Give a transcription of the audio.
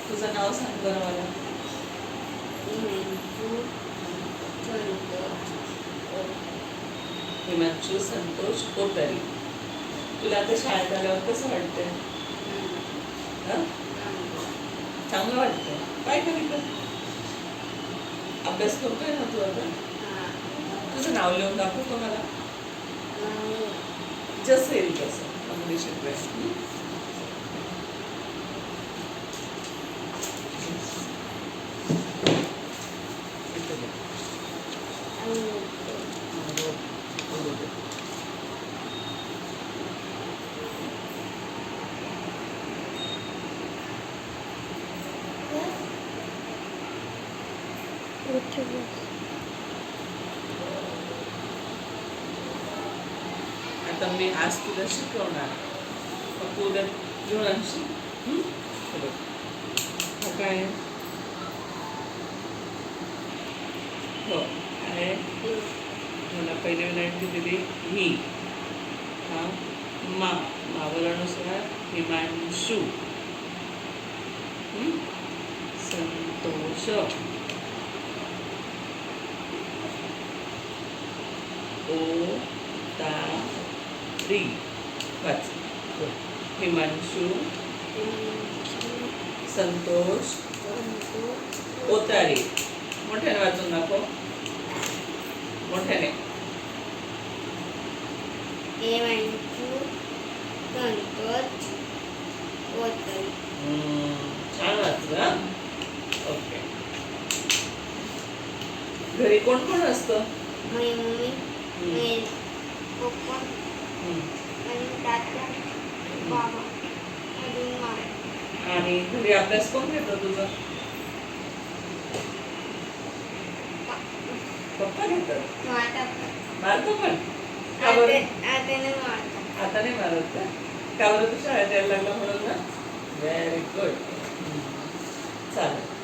तुझं नाव सांग बरं मला. हिमांशू संतोष कोतरी. तुला आता शाळेत आल्यावर कसं वाटतंय? चांगलं वाटतंय. काय करीत अभ्यास करतोय ना तू आता? तुझं नाव लिहून दाखवतो मला. जसं येईल तसं इंग्लिश आता मी आज तुला शिकवणार, मग तू उद्या घेऊन आणशील. काय हो आहे मला पहिली विनंती दिली ही. हा मावलानुसार हिमांशू संतोष कोतारी. वाच. हिमांशू संतोष कोतारी. मोठ्याने वाचून दाखव. मोठ्याने. हिमांशू संतोष कोतारी. छान वाचलं. ओके. घरी कोण कोण असतं? माझी मम्मी, माझे पप्पा आणि दादा, बाबा, अजून मामा. आणि घरी अभ्यास कोण घेतो तुझा? पप्पा घेतात. मारतो पण? का बरं? आता नाही मारत का? का बरं? तू शाळेत यायला लागला म्हणून ना. Very good. चालेल.